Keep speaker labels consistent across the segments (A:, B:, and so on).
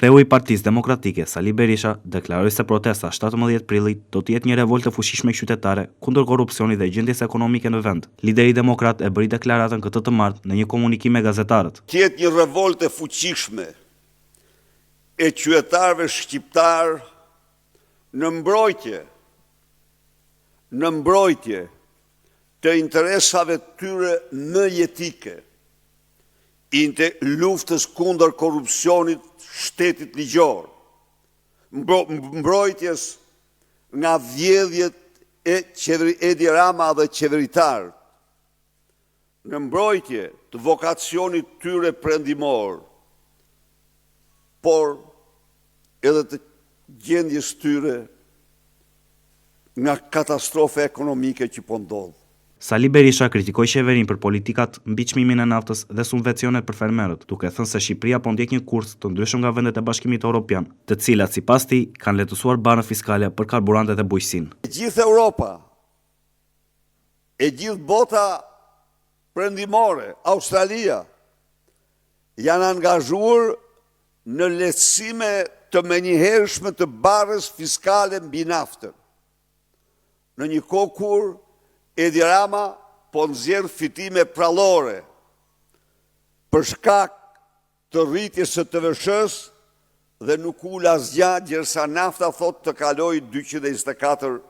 A: Kreu i Partisë Demokratike, Sali Berisha, deklaroi se protesta 17 prillit do të jetë një revoltë e fuqishme qytetare kundër korrupsionit dhe gjendjes ekonomike në vend. Lideri demokrat e bëri deklaratën këtë të martë në një komunikim me gazetarët.
B: Të jetë një revoltë e fuqishme e qytetarëve shqiptar në mbrojtje të interesave tyre më jetike, luftës kundër korrupsionit shtetit ligjor, mbrojtjes nga vjedhjet e Edi Rama dhe qeveritar, në mbrojtje të vokacionit tyre perëndimor, por edhe të gjendjes tyre nga katastrofe ekonomike që po ndodh.
A: Sali Berisha kritikoi qeverinë për politikat mbi çmimin e naftës dhe subvencionet për fermerët, duke thënë se Shqipëria po ndjek një kurs të ndryshëm nga vendet e Bashkimit Evropian, të cilat sipas tij kanë lehtësuar barën fiskale për karburantet e bujqësinë.
B: E gjithë Europa, e gjithë bota perëndimore, Australia, janë angazhuar në lehtësime të menjëhershme të barës fiskale mbi naftën. Në një kohë kur Edi Rama po nxjerr fitime prallore për shkak të rritjes së TVSH-s dhe nuk ul asgjë, ndërsa nafta thotë të kalojë 224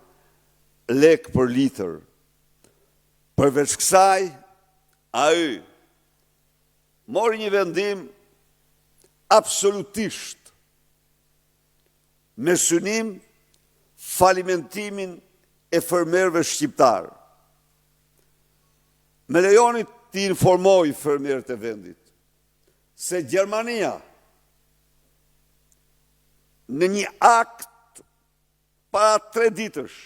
B: lekë për litër. Përveç kësaj, ai mori një vendim absolutisht me synim falimentimin e fermerëve shqiptar. Me lejoni të informoj fermerët e vendit se Gjermania në një akt para 3 ditësh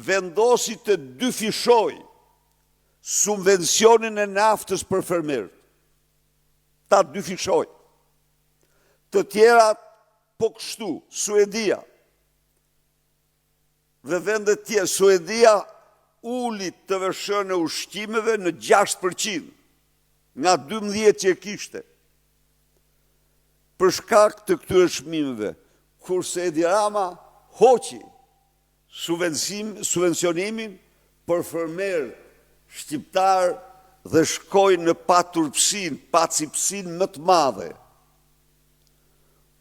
B: vendosi të dyfishoj subvencionin e naftës për fermerët. Ta dyfishoj. Të tjerat po kështu, Suedia dhe vendet tjera, Suedia uli TVSH në ushqimeve në 6% nga 12 që e kishte. Për shkak të këtyre çmimeve, kurse Edi Rama hoqi subvencionimin për fermerët shqiptar dhe shkoi në pacipsinë më të madhe.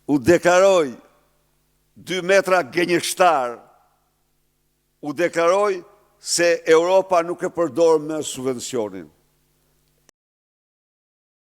B: U deklaroi 2 metra gënjeshtar, u deklaroi se Europa nuk e përdor më subvencionin.